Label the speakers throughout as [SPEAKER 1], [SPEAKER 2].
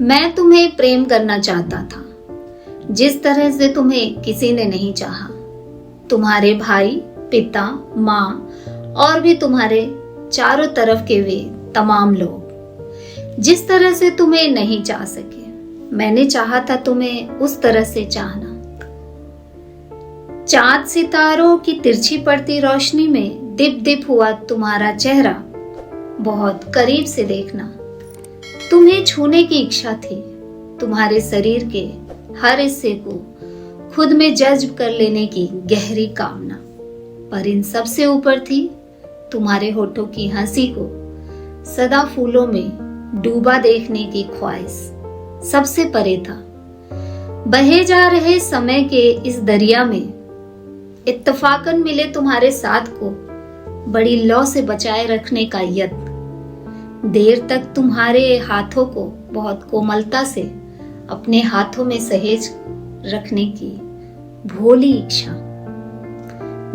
[SPEAKER 1] मैं तुम्हें प्रेम करना चाहता था, जिस तरह से तुम्हें किसी ने नहीं चाहा। तुम्हारे भाई, पिता, माँ और भी तुम्हारे चारों तरफ के वे तमाम लोग जिस तरह से तुम्हें नहीं चाह सके, मैंने चाहा था तुम्हें उस तरह से चाहना। चांद सितारों की तिरछी पड़ती रोशनी में दिप दिप हुआ तुम्हारा चेहरा बहुत करीब से देखना। तुम्हें छूने की इच्छा थी, तुम्हारे शरीर के हर हिस्से को खुद में जज्ब कर लेने की गहरी कामना। पर इन सब से ऊपर थी तुम्हारे होठों की हंसी को सदा फूलों में डूबा देखने की ख्वाहिश। सबसे परे था बहे जा रहे समय के इस दरिया में इत्तफाकन मिले तुम्हारे साथ को बड़ी लौ से बचाए रखने का यत्न। देर तक तुम्हारे हाथों को बहुत कोमलता से अपने हाथों में सहेज रखने की भोली इच्छा।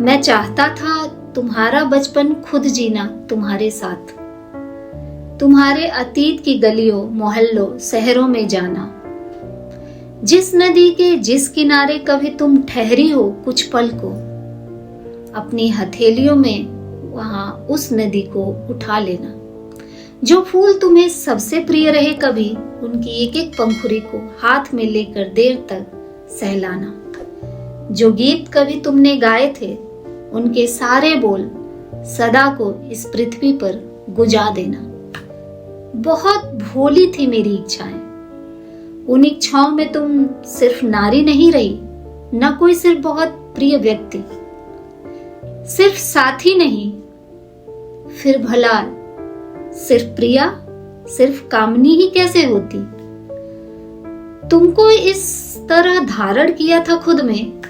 [SPEAKER 1] मैं चाहता था तुम्हारा बचपन खुद जीना तुम्हारे साथ, तुम्हारे अतीत की गलियों, मोहल्लों, शहरों में जाना। जिस नदी के जिस किनारे कभी तुम ठहरी हो कुछ पल को, अपनी हथेलियों में वहां उस नदी को उठा लेना। जो फूल तुम्हें सबसे प्रिय रहे कभी, उनकी एक एक पंखुड़ी को हाथ में लेकर देर तक सहलाना। जो गीत कभी तुमने गाए थे, उनके सारे बोल सदा को इस पृथ्वी पर गुजा देना। बहुत भोली थी मेरी इच्छाएं। उन इच्छाओं में तुम सिर्फ नारी नहीं रही, न कोई सिर्फ बहुत प्रिय व्यक्ति, सिर्फ साथी नहीं, फिर भला सिर्फ प्रिया, सिर्फ कामनी ही कैसे होती। तुमको इस तरह धारण किया था खुद में,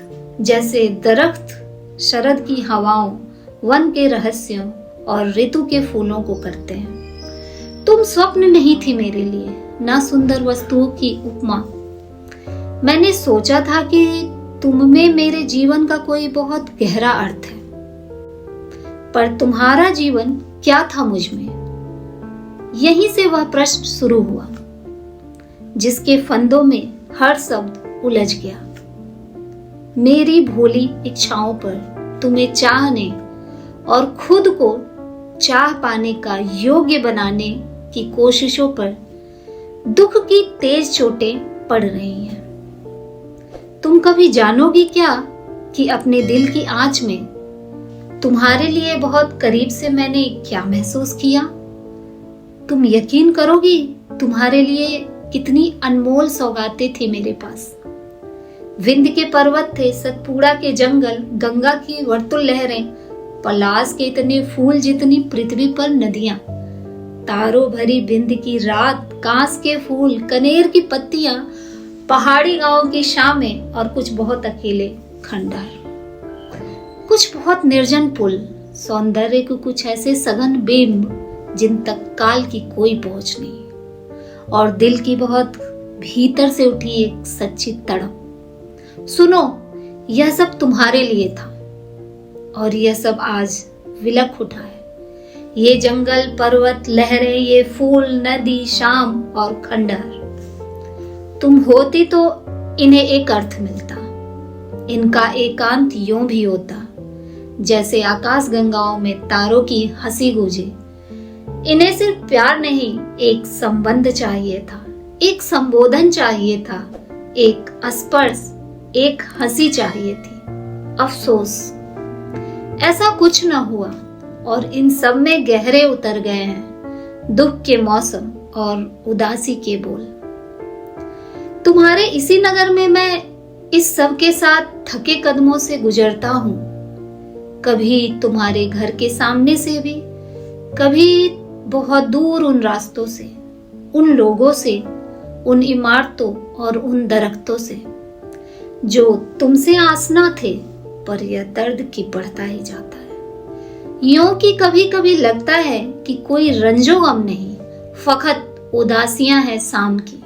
[SPEAKER 1] जैसे दरख्त शरद की हवाओं, वन के रहस्यों और ऋतु के फूलों को करते हैं। तुम स्वप्न नहीं थी मेरे लिए, ना सुंदर वस्तुओं की उपमा। मैंने सोचा था कि तुम में मेरे जीवन का कोई बहुत गहरा अर्थ है, पर तुम्हारा जीवन क्या था मुझ में? यहीं से वह प्रश्न शुरू हुआ, जिसके फंदों में हर शब्द उलझ गया। मेरी भोली इच्छाओं पर तुम्हें चाहने और खुद को चाह पाने का योग्य बनाने की कोशिशों पर दुख की तेज चोटें पड़ रही हैं। तुम कभी जानोगी क्या कि अपने दिल की आंच में तुम्हारे लिए बहुत करीब से मैंने क्या महसूस किया? तुम यकीन करोगी तुम्हारे लिए कितनी अनमोल सौगातें थी मेरे पास। विंध्य के पर्वत थे, सतपुड़ा के जंगल, गंगा की वर्तुल लहरें, पलास के इतने फूल जितनी पृथ्वी पर नदियां, तारों भरी बिंद की रात, कांस के फूल, कनेर की पत्तियां, पहाड़ी गांव की शामें और कुछ बहुत अकेले खंडहर, कुछ बहुत निर्जन पुल, सौंदर्य के कुछ ऐसे सघन बिंब जिन तक काल की कोई पहुंच नहीं, और दिल की बहुत भीतर से उठी एक सच्ची तड़प। सुनो, यह सब तुम्हारे लिए था और यह सब आज विलख उठा है। ये जंगल, पर्वत, लहरें, ये फूल, नदी, शाम और खंडहर। तुम होती तो इन्हें एक अर्थ मिलता, इनका एकांत यूं भी होता जैसे आकाश गंगाओं में तारों की हंसी गूंजे। इन्हें सिर्फ प्यार नहीं, एक संबंध चाहिए था, एक संबोधन चाहिए था, एक स्पर्श, एक हंसी चाहिए थी। अफसोस ऐसा कुछ न हुआ और इन सब में गहरे उतर गए हैं दुख के मौसम और उदासी के बोल। तुम्हारे इसी नगर में मैं इस सब के साथ थके कदमों से गुजरता हूँ, कभी तुम्हारे घर के सामने से भी, कभी बहुत दूर उन रास्तों से, उन लोगों से, उन इमारतों और उन दरख्तों से जो तुमसे आसना थे, पर यह दर्द की बढ़ता ही जाता है। यूं कि कभी कभी लगता है कि कोई रंजो गम नहीं, फकत उदासियां हैं शाम की।